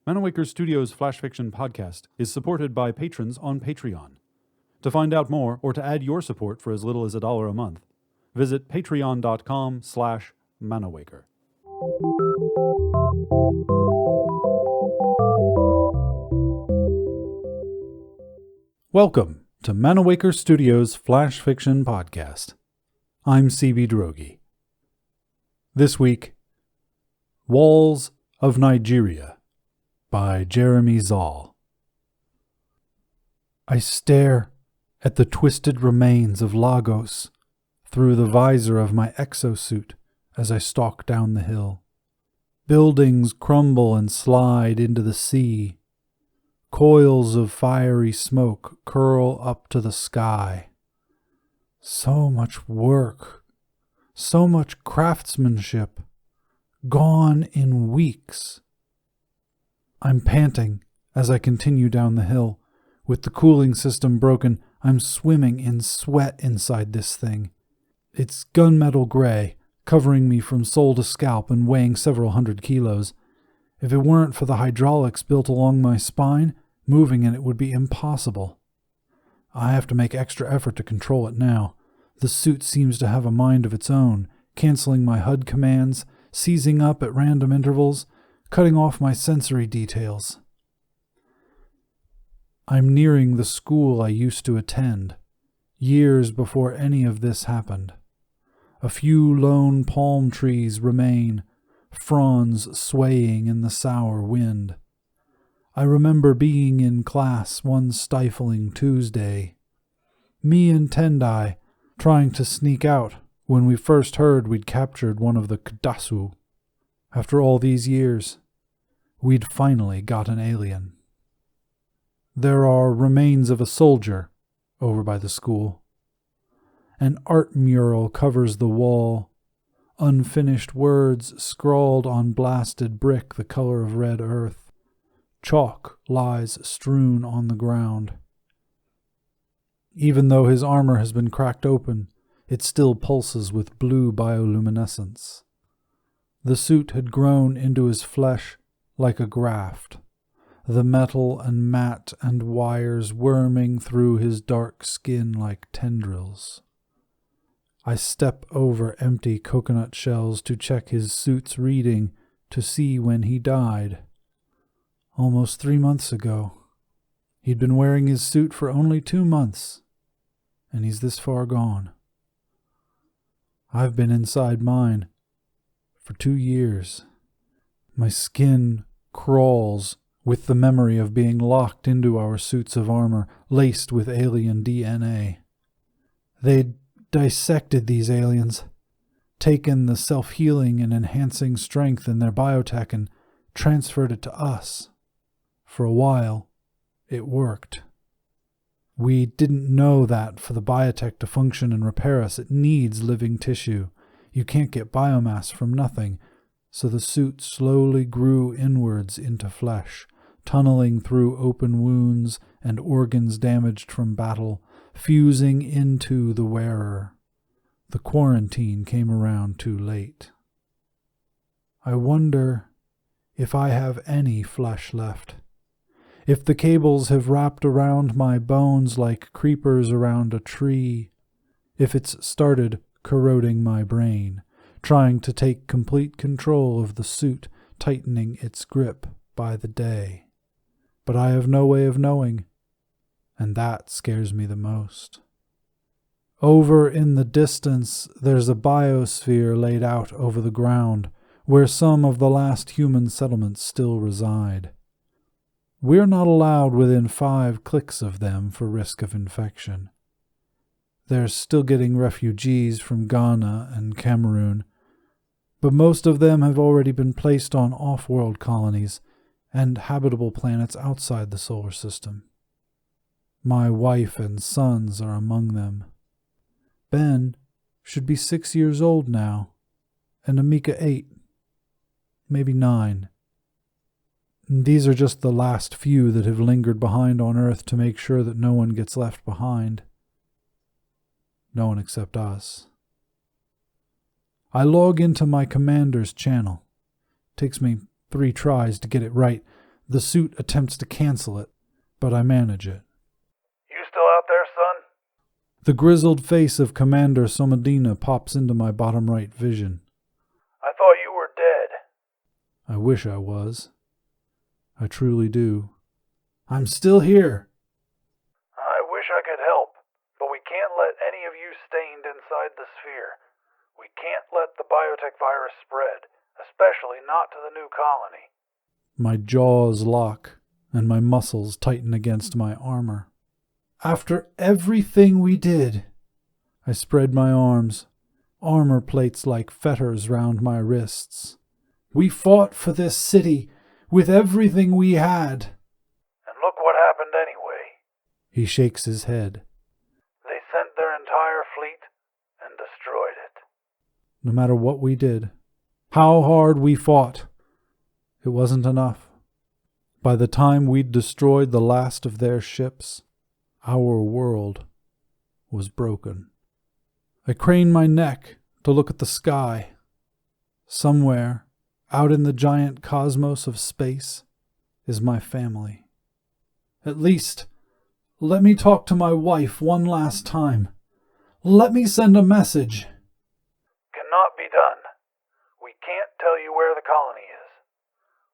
Manawaker Studios Flash Fiction Podcast is supported by patrons on Patreon. To find out more or to add your support for as little as $1 a month, visit patreon.com/Manawaker. Welcome to Manawaker Studios Flash Fiction Podcast. I'm CB Drogi. This week, Walls of Nigeria by Jeremy Szal. I stare at the twisted remains of Lagos through the visor of my exosuit as I stalk down the hill. Buildings crumble and slide into the sea. Coils of fiery smoke curl up to the sky. So much work, so much craftsmanship, gone in weeks. I'm panting as I continue down the hill. With the cooling system broken, I'm swimming in sweat inside this thing. It's gunmetal gray, covering me from sole to scalp and weighing several hundred kilos. If it weren't for the hydraulics built along my spine, moving in it would be impossible. I have to make extra effort to control it now. The suit seems to have a mind of its own, canceling my HUD commands, seizing up at random intervals, cutting off my sensory details. I'm nearing the school I used to attend, years before any of this happened. A few lone palm trees remain, fronds swaying in the sour wind. I remember being in class one stifling Tuesday. Me and Tendai trying to sneak out when we first heard we'd captured one of the Kdasu. After all these years, we'd finally got an alien. There are remains of a soldier over by the school. An art mural covers the wall, unfinished words scrawled on blasted brick the color of red earth. Chalk lies strewn on the ground. Even though his armor has been cracked open, it still pulses with blue bioluminescence. The suit had grown into his flesh like a graft, the metal and mat and wires worming through his dark skin like tendrils. I step over empty coconut shells to check his suit's reading to see when he died. Almost 3 months ago. He'd been wearing his suit for only 2 months, and he's this far gone. I've been inside mine for 2 years. My skin crawls with the memory of being locked into our suits of armor, laced with alien DNA. They'd dissected these aliens, taken the self-healing and enhancing strength in their biotech and transferred it to us. For a while, it worked. We didn't know that for the biotech to function and repair us, it needs living tissue. You can't get biomass from nothing, so the suit slowly grew inwards into flesh, tunneling through open wounds and organs damaged from battle, fusing into the wearer. The quarantine came around too late. I wonder if I have any flesh left. If the cables have wrapped around my bones like creepers around a tree. If it's started corroding my brain, trying to take complete control of the suit, tightening its grip by the day. But I have no way of knowing, and that scares me the most. Over in the distance, there's a biosphere laid out over the ground, where some of the last human settlements still reside. We're not allowed within 5 clicks of them for risk of infection. They're still getting refugees from Ghana and Cameroon, but most of them have already been placed on off-world colonies and habitable planets outside the solar system. My wife and sons are among them. Ben should be 6 years old now, and Amika 8, maybe 9. These are just the last few that have lingered behind on Earth to make sure that no one gets left behind. No one except us. I log into my commander's channel. Takes me 3 tries to get it right, The suit attempts to cancel it, but I manage it. You still out there, son? The grizzled face of Commander Somodina pops into my bottom right vision. I thought you were dead. I wish I was. I truly do. I'm still here. I wish I could help, but we can't let any of you stained inside the sphere. We can't let the biotech virus spread, especially not to the new colony. My jaws lock, and my muscles tighten against my armor. After everything we did, I spread my arms, armor plates like fetters round my wrists. We fought for this city with everything we had. And look what happened anyway. He shakes his head. They sent their entire fleet and destroyed it. No matter what we did, how hard we fought, it wasn't enough. By the time we'd destroyed the last of their ships, our world was broken. I crane my neck to look at the sky. Somewhere, out in the giant cosmos of space, is my family. At least, let me talk to my wife one last time. Let me send a message. Cannot be done. We can't tell you where the colony is.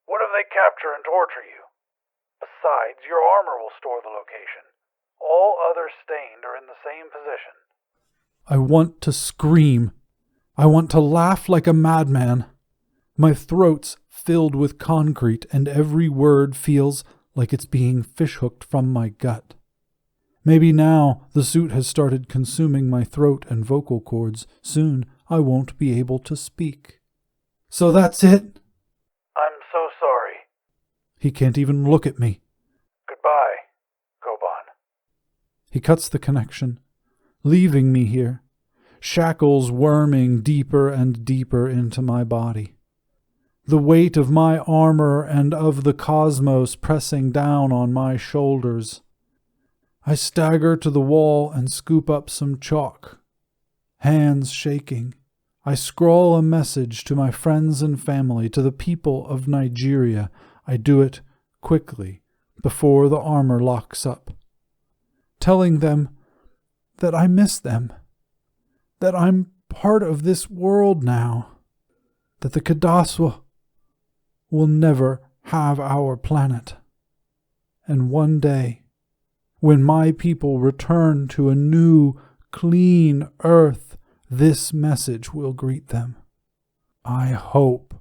What if they capture and torture you? Besides, your armor will store the location. All others stained are in the same position. I want to scream. I want to laugh like a madman. My throat's filled with concrete, and every word feels like it's being fishhooked from my gut. Maybe now the suit has started consuming my throat and vocal cords. Soon I won't be able to speak. So that's it? I'm so sorry. He can't even look at me. Goodbye, Koban. He cuts the connection, leaving me here, shackles worming deeper and deeper into my body. The weight of my armor and of the cosmos pressing down on my shoulders. I stagger to the wall and scoop up some chalk. Hands shaking, I scrawl a message to my friends and family, to the people of Nigeria. I do it quickly, before the armor locks up, telling them that I miss them, that I'm part of this world now, that the Kadaswa will never have our planet. And one day, when my people return to a new, clean earth, this message will greet them. I hope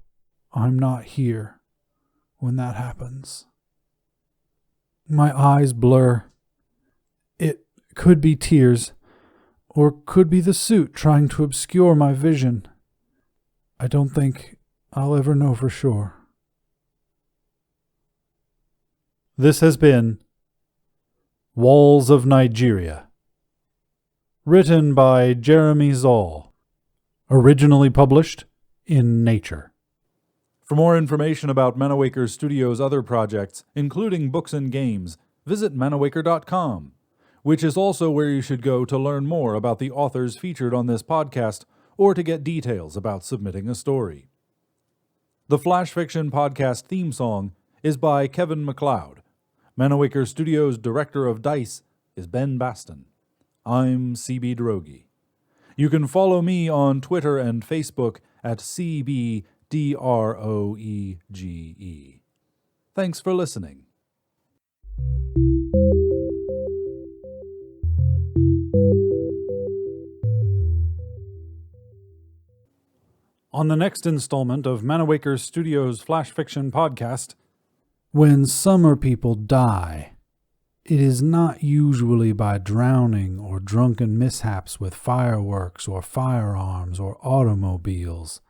I'm not here when that happens. My eyes blur. It could be tears, or could be the suit trying to obscure my vision. I don't think I'll ever know for sure. This has been Walls of Nigeria, written by Jeremy Szal, originally published in Nature. For more information about Manawaker Studios' other projects, including books and games, visit manawaker.com, which is also where you should go to learn more about the authors featured on this podcast or to get details about submitting a story. The Flash Fiction Podcast theme song is by Kevin MacLeod. Manawaker Studios' director of DICE is Ben Baston. I'm CB Droege. You can follow me on Twitter and Facebook at CBDROEGE. Thanks for listening. On the next installment of Manawaker Studios' Flash Fiction Podcast, when summer people die, it is not usually by drowning or drunken mishaps with fireworks or firearms or automobiles.